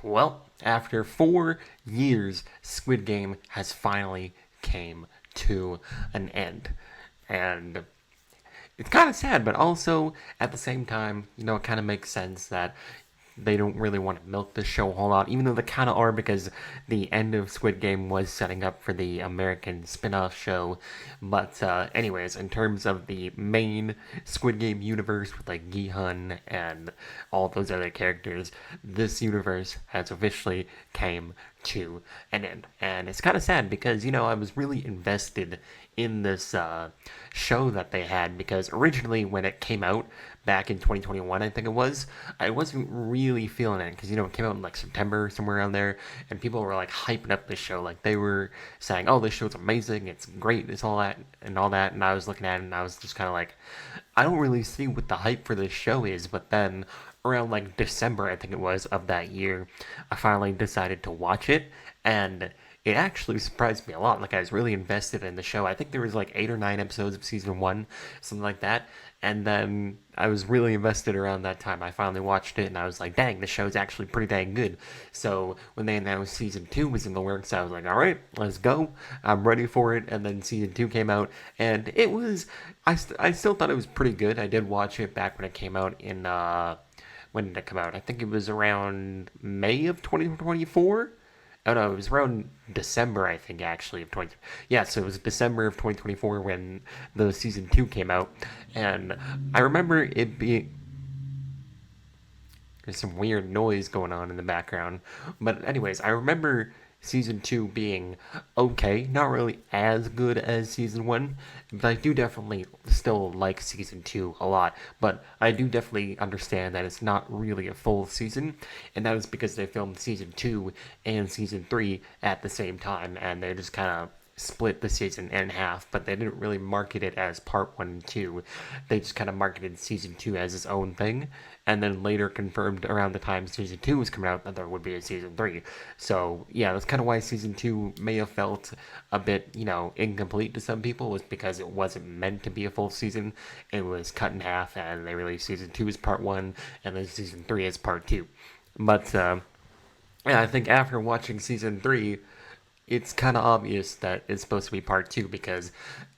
Well, after 4 years, Squid Game has finally came to an end. And it's kind of sad, but also at the same time, it kind of makes sense that they don't really want to milk this show a whole lot, even though they kind of are because the end of Squid Game was setting up for the American spinoff show. But, anyways, in terms of the main Squid Game universe with like Gi-hun and all those other characters, this universe has officially came to an end. And it's kind of sad because, I was really invested in this show that they had because originally when it came out back in 2021, I think it was, I wasn't really feeling it because, it came out in like September, somewhere around there, and people were like hyping up this show. Like they were saying, oh, this show's amazing, it's great, it's all that, and all that. And I was looking at it and I was just kind of like, I don't really see what the hype for this show is. But then around like December, I think it was, of that year, I finally decided to watch it, and it actually surprised me a lot. Like I was really invested in the show. I think there was like 8 or 9 episodes of season one, something like that. And then I was really invested around that time. I finally watched it and I was like, dang, the show's actually pretty dang good. So when they announced season two was in the works, I was like, all right, let's go. I'm ready for it. And then season two came out and it was, I still thought it was pretty good. I did watch it back when it came out in, when did it come out? I think it was around May of 2024. Oh no, it was around December, I think, actually, of 20. Yeah, so it was December of 2024 when the season 2 came out. And I remember it being. There's some weird noise going on in the background. But, anyways, I remember season 2 being okay, not really as good as season 1, but I do definitely still like season 2 a lot. But I do definitely understand that it's not really a full season, and that was because they filmed season 2 and season 3 at the same time, and they just kind of split the season in half, but they didn't really market it as part 1 and 2. They just kind of marketed season 2 as its own thing, and then later confirmed around the time season 2 was coming out that there would be a season 3. So, yeah, that's kind of why season 2 may have felt a bit, incomplete to some people, was because it wasn't meant to be a full season. It was cut in half, and they released season 2 as part 1, and then season 3 as part 2. But, yeah, I think after watching season 3, it's kind of obvious that it's supposed to be part 2 because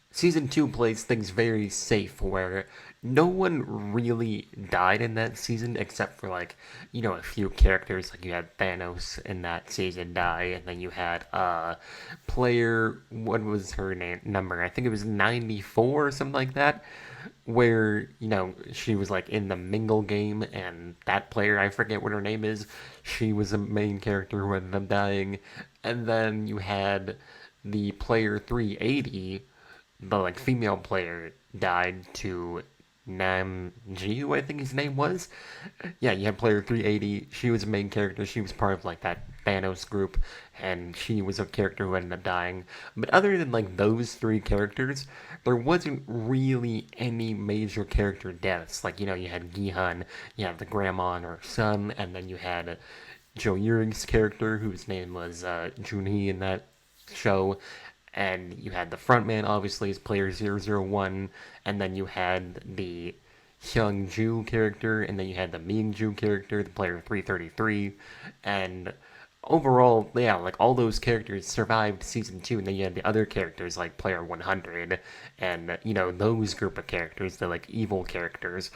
season 2 plays things very safe where no one really died in that season except for like, a few characters. Like you had Thanos in that season die, and then you had player, what was her number? I think it was 94 or something like that, where she was like in the mingle game, and that player, I forget what her name is, she was a main character who ended up dying. And then you had the player 380, the like female player, died to Namju, I think his name was. Yeah, you had player 380. She was a main character. She was part of like that Thanos group, and she was a character who ended up dying. But other than like those three characters, there wasn't really any major character deaths. Like you had Gi-hun, you had the grandma and her son, and then you had Jo Yuri's character, whose name was Junhee in that show, and you had the frontman, obviously, as player 001, and then you had the Hyung-ju character, and then you had the Ming-ju character, the player 333, and overall, yeah, like all those characters survived season 2, and then you had the other characters like player 100, and, those group of characters, the like evil characters.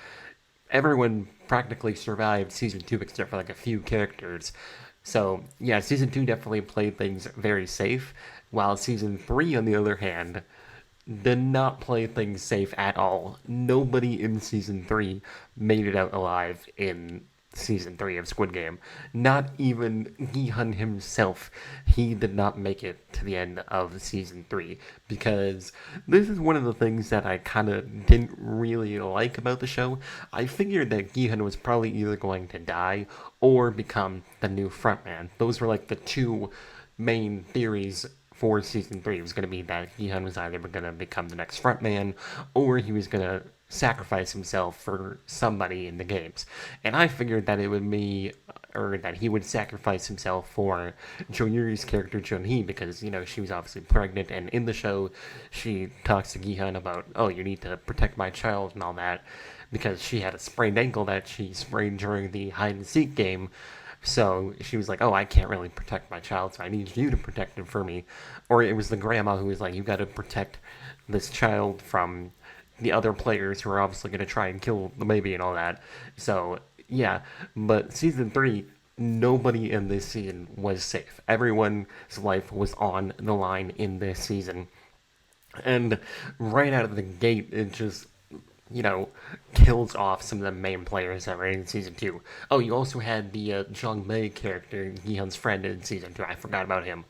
Everyone practically survived season 2 except for like a few characters. So, yeah, season 2 definitely played things very safe, while season 3, on the other hand, did not play things safe at all. Nobody in season 3 made it out alive in season 3 of Squid Game. Not even Gi-hun himself. He did not make it to the end of season 3 because this is one of the things that I kind of didn't really like about the show. I figured that Gi-hun was probably either going to die or become the new frontman. Those were like the two main theories for season 3. It was going to be that Gi-hun was either going to become the next frontman or he was going to sacrifice himself for somebody in the games. And I figured that it would be, or that he would sacrifice himself for Jo Yuri's character Junhee because, she was obviously pregnant, and in the show she talks to Gi-hun about, oh, you need to protect my child and all that, because she had a sprained ankle that she sprained during the hide and seek game So she was like, "Oh, I can't really protect my child, so I need you to protect him for me." Or it was the grandma who was like, "You got to protect this child from the other players who are obviously going to try and kill the baby and all that." So yeah, but season three, nobody in this season was safe. Everyone's life was on the line in this season, and right out of the gate, it just kills off some of the main players that were in season two. Oh, you also had the Jung Mei character, Gihan's friend in season two. I forgot about him.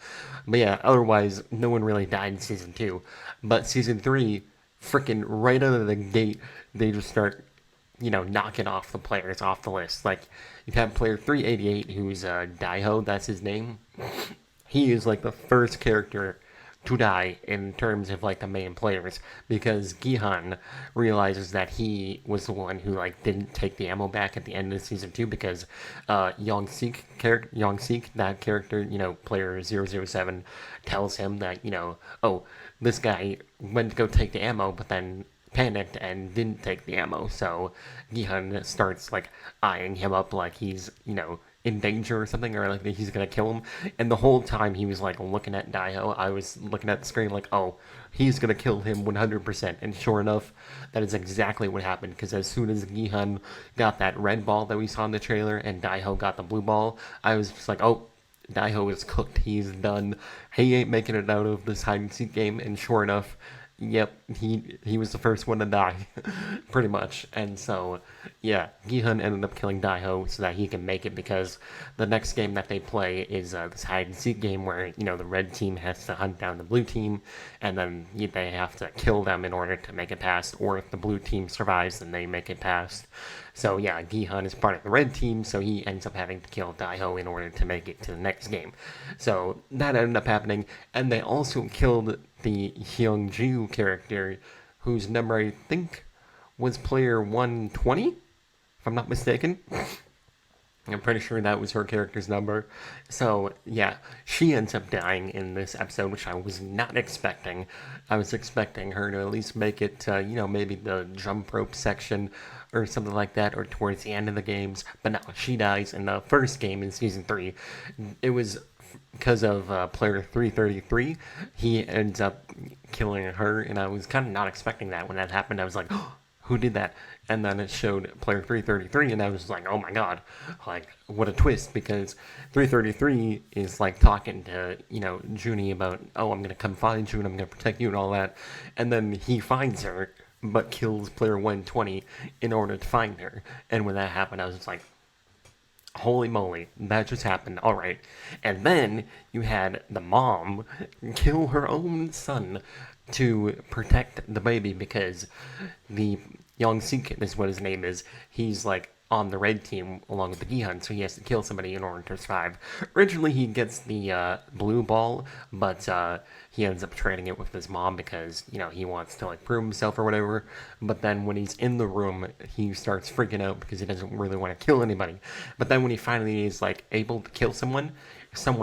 But yeah, otherwise, no one really died in season two. But season three, freaking right out of the gate, they just start, knocking off the players off the list. Like, you have player 388, who's Daiho, that's his name. He is like the first character to die in terms of like the main players because Gihan realizes that he was the one who like didn't take the ammo back at the end of season two because Young Sik, that character, player 007, tells him that, oh, this guy went to go take the ammo but then panicked and didn't take the ammo. So Gihan starts like eyeing him up like he's, in danger or something, or like he's gonna kill him. And the whole time he was like looking at Daiho, I was looking at the screen like, oh, he's gonna kill him 100%. And sure enough, that is exactly what happened. Because as soon as Gihan got that red ball that we saw in the trailer, and Daiho got the blue ball, I was just like, oh, Daiho is cooked. He's done. He ain't making it out of this hide and seek game. And sure enough, yep, he was the first one to die, pretty much. And so, yeah, Gihan ended up killing Daiho so that he can make it because the next game that they play is this hide and seek game where the red team has to hunt down the blue team, and then they have to kill them in order to make it past. Or if the blue team survives, then they make it past. So yeah, Gihan is part of the red team, so he ends up having to kill Daiho in order to make it to the next game. So that ended up happening, and they also killed the Hyungju character, whose number I think was player 120, if I'm not mistaken. I'm pretty sure that was her character's number. So, yeah, she ends up dying in this episode, which I was not expecting. I was expecting her to at least make it to, maybe the jump rope section or something like that, or towards the end of the games. But no, she dies in the first game in season 3. It was because of player 333. He ends up killing her, and I was kind of not expecting that when that happened. I was like, oh, who did that? And then it showed player 333, and I was like, oh my god, like, what a twist, because 333 is like talking to, Junie about, oh, I'm gonna come find you, and I'm gonna protect you, and all that. And then he finds her, but kills player 120 in order to find her. And when that happened, I was just like, holy moly, that just happened. All right. And then you had the mom kill her own son to protect the baby because the Young Sik is what his name is. He's like on the red team along with the Gihan, so he has to kill somebody in order to survive. Originally, he gets the blue ball, but he ends up trading it with his mom because he wants to like prove himself or whatever. But then when he's in the room, he starts freaking out because he doesn't really want to kill anybody. But then when he finally is like able to kill someone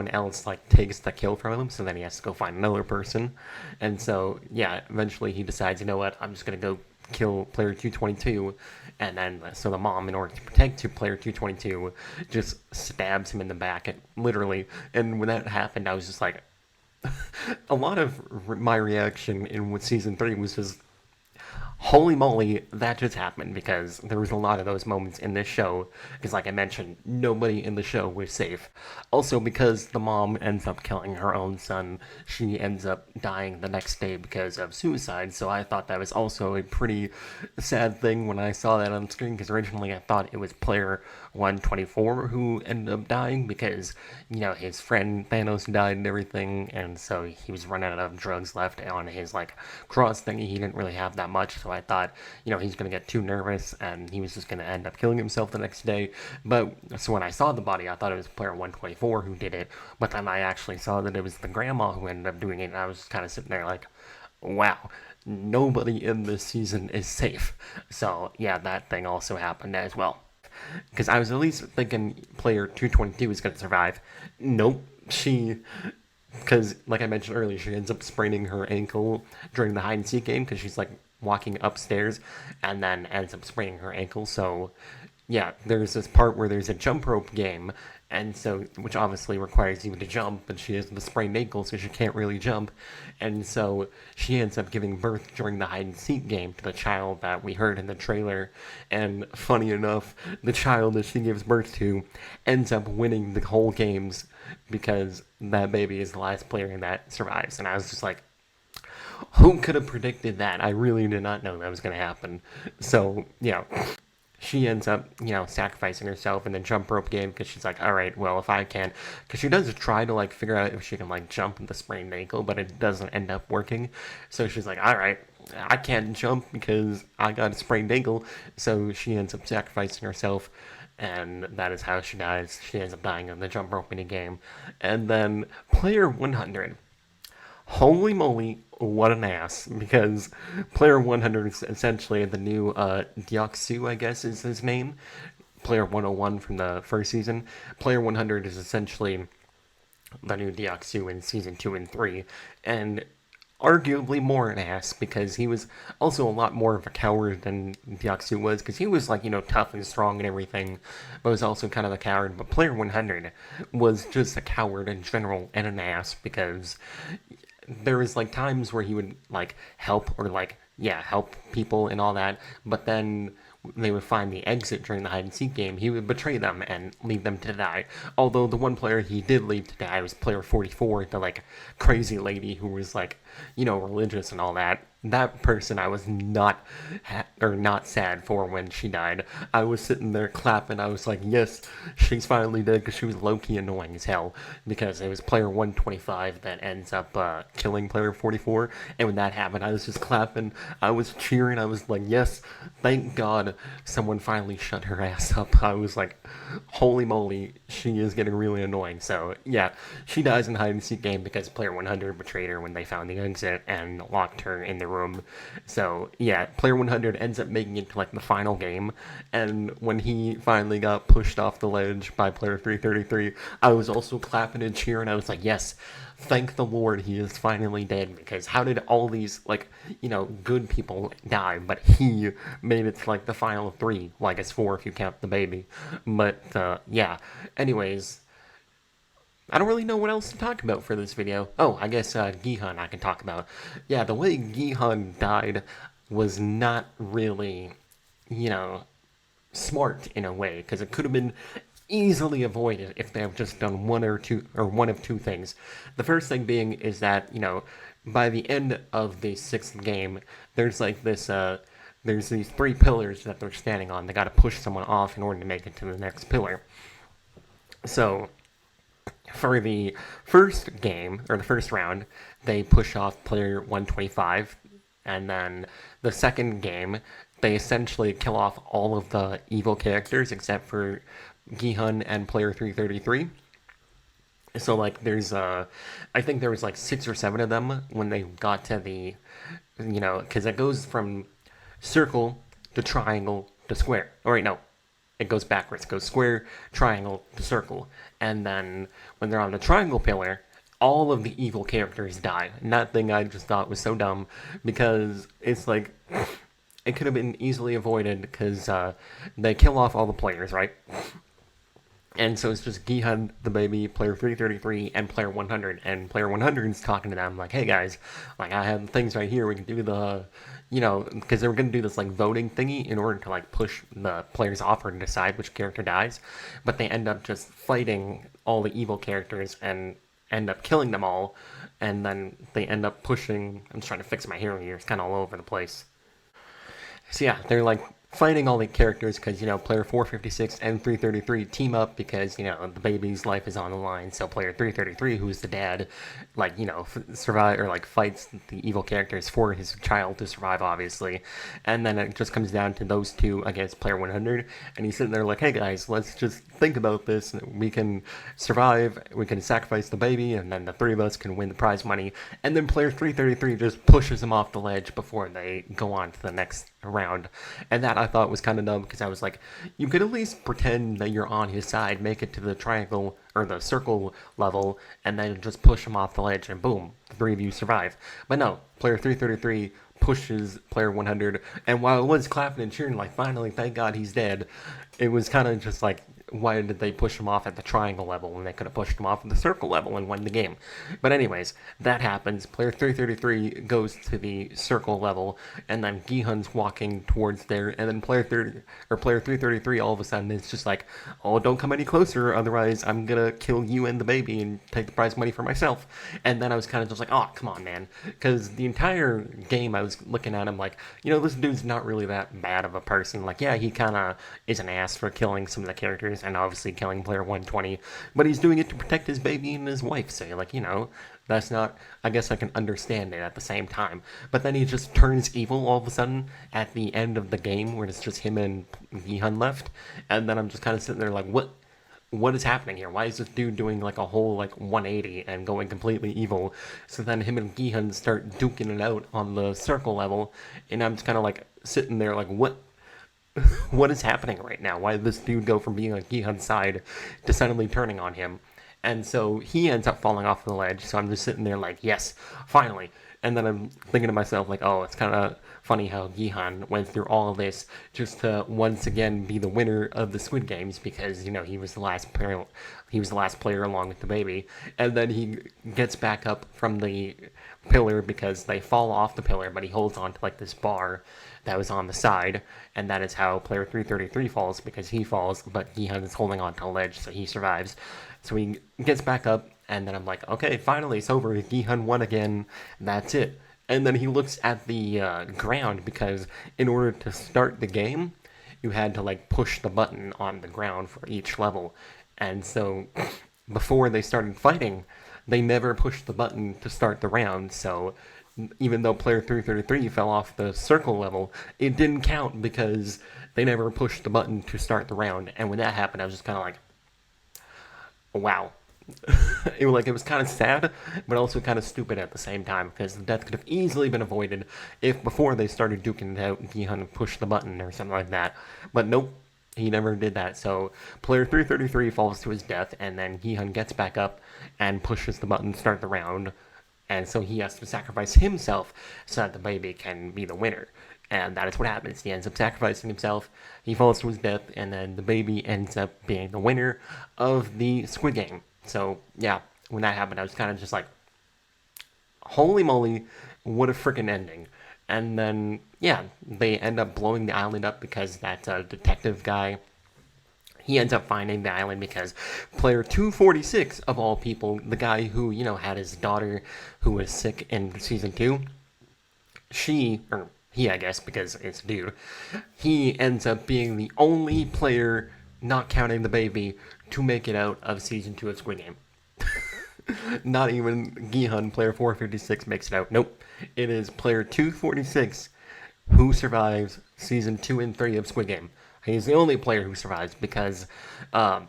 else like takes the kill from him, so then he has to go find another person. And so yeah, eventually he decides, you know what, I'm just gonna go kill player 222, and then so the mom, in order to protect player 222, just stabs him in the back, literally. And when that happened, I was just like, a lot of my reaction in season 3 was just, holy moly, that just happened, because there was a lot of those moments in this show, because like I mentioned, nobody in the show was safe. Also, because the mom ends up killing her own son, she ends up dying the next day because of suicide, so I thought that was also a pretty sad thing when I saw that on screen, because originally I thought it was player 124 who ended up dying, because, his friend Thanos died and everything, and so he was running out of drugs left on his, like, cross thingy. He didn't really have that much, so I thought, he's going to get too nervous, and he was just going to end up killing himself the next day. But, so when I saw the body, I thought it was player 124 who did it, but then I actually saw that it was the grandma who ended up doing it, and I was kind of sitting there like, wow, nobody in this season is safe. So, yeah, that thing also happened as well. Because I was at least thinking player 222 is going to survive. Nope. Because like I mentioned earlier, she ends up spraining her ankle during the hide and seek game because she's like walking upstairs and then ends up spraining her ankle. So yeah, there's this part where there's a jump rope game, and so which obviously requires you to jump, but she has the sprained ankle, so she can't really jump, and so she ends up giving birth during the hide and seek game to the child that we heard in the trailer. And funny enough, the child that she gives birth to ends up winning the whole games because that baby is the last player that survives. And I was just like, who could have predicted that? I really did not know that was going to happen. So, yeah, she ends up, sacrificing herself in the jump rope game because she's like, all right, well, if I can, because she does try to like figure out if she can like jump with the sprained ankle, but it doesn't end up working. So she's like, all right, I can't jump because I got a sprained ankle. So she ends up sacrificing herself, and that is how she dies. She ends up dying in the jump rope mini game, and then player 100. Holy moly, what an ass! Because Player 100 is essentially the new Deoxys, I guess is his name. Player 101 from the first season. Player 100 is essentially the new Deoxys in season 2 and 3. And arguably more an ass because he was also a lot more of a coward than Deoxys was, because he was like, tough and strong and everything, but was also kind of a coward. But Player 100 was just a coward in general and an ass because there was like times where he would like help or like help people and all that, but then they would find the exit during the hide and seek game, he would betray them and leave them to die. Although the one player he did leave to die was player 44, the like crazy lady who was like, religious and all that. That person I was not sad for when she died. I was sitting there clapping. I was like, yes, she's finally dead, because she was low-key annoying as hell, because it was player 125 that ends up killing player 44, and when that happened, I was just clapping. I was cheering. I was like, yes, thank God someone finally shut her ass up. I was like, holy moly, she is getting really annoying. So yeah, she dies in the hide and seek game because player 100 betrayed her when they found the exit and locked her in the room. So yeah, player 100 ends up making it to like the final game, and when he finally got pushed off the ledge by player 333, I was also clapping and cheering. I was like, yes, thank the Lord he is finally dead, because how did all these like good people die, but he made it to like the final three? Well, I guess four if you count the baby. But yeah, anyways, I don't really know what else to talk about for this video. Oh, I guess Gihan I can talk about. Yeah, the way Gihan died was not really, you know, smart in a way, because it could have been easily avoided if they have just done one of two things. The first thing being is that, by the end of the sixth game, there's like this there's these three pillars that they're standing on. They got to push someone off in order to make it to the next pillar. So for the first game, or the first round, they push off player 125, and then the second game, they essentially kill off all of the evil characters except for Gihun and player 333. So like there's I think there was like 6 or 7 of them when they got to the, because it goes from circle to triangle to square. Or wait, no, it goes backwards. It goes square, triangle to circle, and then when they're on the triangle pillar, all of the evil characters die. And that thing I just thought was so dumb, because it's like it could have been easily avoided, because they kill off all the players, right? And so it's just Gihan, the baby, player 333, and player 100. And player 100 is talking to them like, hey guys, like I have things right here. We can do the, because they were going to do this like voting thingy in order to like push the players off or decide which character dies. But they end up just fighting all the evil characters and end up killing them all. And then they end up pushing. I'm just trying to fix my hearing here. It's kind of all over the place. So yeah, they're like fighting all the characters because, player 456 and 333 team up because, the baby's life is on the line. So player 333, who's the dad, like, survive or like fights the evil characters for his child to survive, obviously. And then it just comes down to those two against player 100. And he's sitting there like, hey guys, let's just think about this. We can survive, we can sacrifice the baby, and then the three of us can win the prize money. And then player 333 just pushes him off the ledge before they go on to the next round. And that I thought was kind of dumb, because I was like, you could at least pretend that you're on his side, make it to the triangle or the circle level, and then just push him off the ledge, and boom, the three of you survive. But no, player 333 pushes player 100. And while it was clapping and cheering, like, finally, thank God he's dead, it was kind of just like, why did they push him off at the triangle level when they could have pushed him off at the circle level and won the game? But anyways, that happens. Player 333 goes to the circle level, and then Gihun's walking towards there, and then player 333 all of a sudden is just like, oh, don't come any closer, otherwise I'm gonna kill you and the baby and take the prize money for myself. And then I was kind of just like, oh, come on, man, because the entire game I was looking at him like, this dude's not really that bad of a person. Like, yeah, he kind of is an ass for killing some of the characters and obviously killing player 120, but he's doing it to protect his baby and his wife. So, like, that's not, I guess I can understand it at the same time. But then he just turns evil all of a sudden at the end of the game where it's just him and Gihun left. And then I'm just kind of sitting there like, what is happening here? Why is this dude doing like a whole like 180 and going completely evil? So then him and Gihun start duking it out on the circle level, and I'm just kind of like sitting there like, what is happening right now? Why did this dude go from being on Gihun's side to suddenly turning on him? And so he ends up falling off the ledge. So I'm just sitting there like, yes, finally. And then I'm thinking to myself like, oh, it's kind of funny how Gihan went through all of this just to once again be the winner of the Squid Games because he was the last player. He was the last player along with the baby, and then he gets back up from the pillar because they fall off the pillar, but he holds on to like this bar that was on the side, and that is how player 333 falls because he falls, but Gihan is holding on to a ledge, so he survives. So he gets back up, and then I'm like, okay, finally it's over. Gihan won again. That's it. And then he looks at the ground because in order to start the game, you had to like push the button on the ground for each level. And so before they started fighting, they never pushed the button to start the round. So even though player 333 fell off the circle level, it didn't count because they never pushed the button to start the round. And when that happened, I was just kind of like, wow. It was kind of sad, but also kind of stupid at the same time because the death could have easily been avoided if before they started duking it out, Gihan pushed the button or something like that. But nope, he never did that. So player 333 falls to his death, and then Gihan gets back up and pushes the button to start the round, and so he has to sacrifice himself so that the baby can be the winner. And that is what happens. He ends up sacrificing himself, he falls to his death, and then the baby ends up being the winner of the Squid Game. So, yeah, when that happened, I was kind of just like, holy moly, what a freaking ending. And then, yeah, they end up blowing the island up because that detective guy, he ends up finding the island because player 246, of all people, the guy who, had his daughter who was sick in season 2, he, I guess, because it's a dude, he ends up being the only player, not counting the baby, to make it out of season 2 of Squid Game. Not even Gihun, player 456, makes it out. Nope. It is player 246 who survives season 2 and 3 of Squid Game. He's the only player who survives because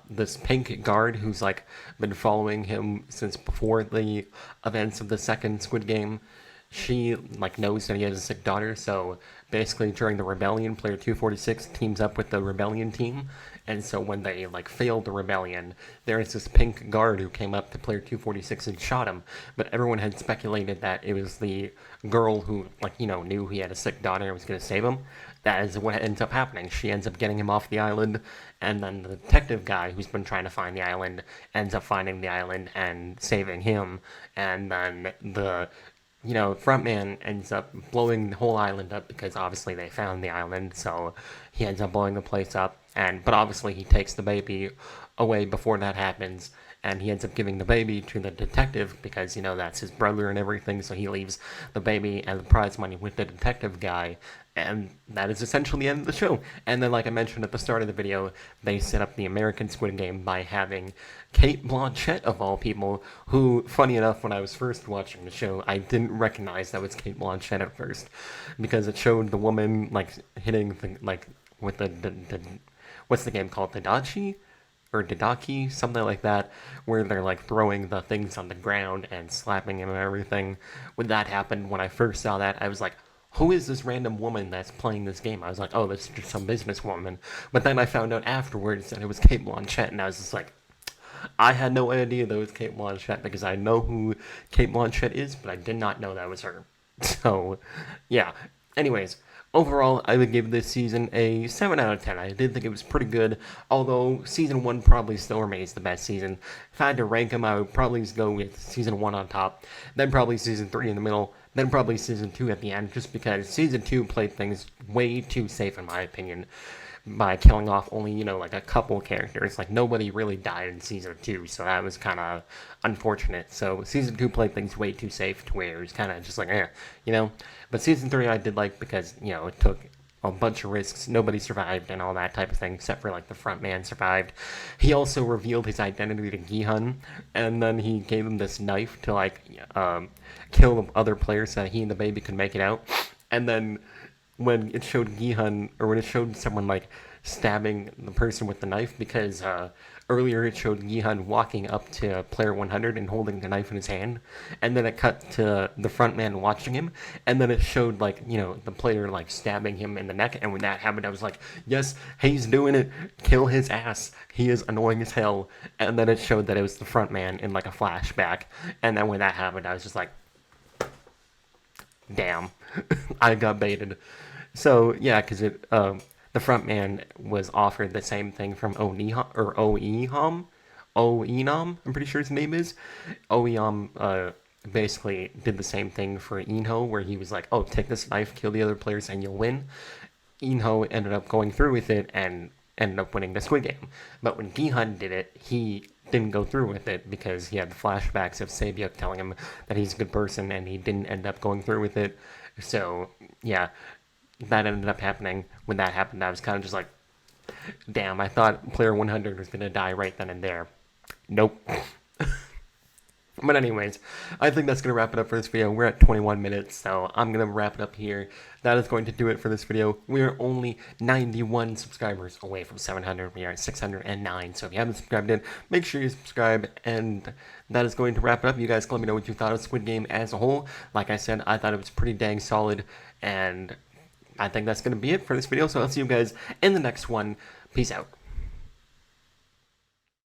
this pink guard who's like been following him since before the events of the second Squid Game, she like knows that he has a sick daughter, so basically during the rebellion, player 246 teams up with the rebellion team, and so when they like failed the rebellion, there's this pink guard who came up to player 246 and shot him, but everyone had speculated that it was the girl who knew he had a sick daughter and was going to save him. That is what ends up happening. She ends up getting him off the island, and then the detective guy who's been trying to find the island ends up finding the island and saving him, and then the frontman ends up blowing the whole island up because obviously they found the island, so he ends up blowing the place up. But obviously he takes the baby away before that happens, and he ends up giving the baby to the detective because that's his brother and everything. So he leaves the baby and the prize money with the detective guy, and that is essentially the end of the show. And then, like I mentioned at the start of the video, they set up the American Squid Game by having Kate Blanchett, of all people, who, funny enough, when I was first watching the show, I didn't recognize that was Kate Blanchett at first, because it showed the woman, hitting, with the what's the game called? Dadachi? Or Didaki? Something like that, where they're, throwing the things on the ground and slapping him and everything. When that happened, when I first saw that, I was like, who is this random woman that's playing this game? I was like, oh, this is just some businesswoman. But then I found out afterwards that it was Kate Blanchett, and I was just like, I had no idea that was Kate Blanchett because I know who Kate Blanchett is, but I did not know that was her. So, yeah. Anyways, overall, I would give this season a 7 out of 10. I did think it was pretty good, although season 1 probably still remains the best season. If I had to rank them, I would probably go with season 1 on top, then probably season 3 in the middle, then probably season 2 at the end, just because season 2 played things way too safe, in my opinion, by killing off only, like a couple characters. Like, nobody really died in season 2, so that was kind of unfortunate. So, season 2 played things way too safe to where it was kind of just like, you know? But season 3 I did like because, it took a bunch of risks. Nobody survived and all that type of thing, except for like the front man survived. He also revealed his identity to Gihun, and then he gave him this knife to like kill other players so that he and the baby could make it out. And then when it showed Gihun, or when it showed someone like stabbing the person with the knife, because earlier it showed Gihun walking up to player 100 and holding the knife in his hand, and then it cut to the front man watching him, and then it showed like the player like stabbing him in the neck, and when that happened, I was like, yes, he's doing it, kill his ass, he is annoying as hell. And then it showed that it was the front man in like a flashback, and then when that happened, I was just like, damn, I got baited. So yeah, because the front man was offered the same thing from Oenam. I'm pretty sure his name is Oeam. Basically did the same thing for Inho, where he was like, "Oh, take this knife, kill the other players, and you'll win." Inho ended up going through with it and ended up winning the Squid Game. But when Gihan did it, he didn't go through with it because he had the flashbacks of Sabyuk telling him that he's a good person, and he didn't end up going through with it. So yeah, that ended up happening. When that happened, I was kind of just like, damn, I thought player 100 was going to die right then and there. Nope. But anyways, I think that's going to wrap it up for this video. We're at 21 minutes, so I'm going to wrap it up here. That is going to do it for this video. We are only 91 subscribers away from 700. We are at 609, so if you haven't subscribed yet, make sure you subscribe, and that is going to wrap it up. You guys can let me know what you thought of Squid Game as a whole. Like I said, I thought it was pretty dang solid, and I think that's going to be it for this video, so I'll see you guys in the next one. Peace out.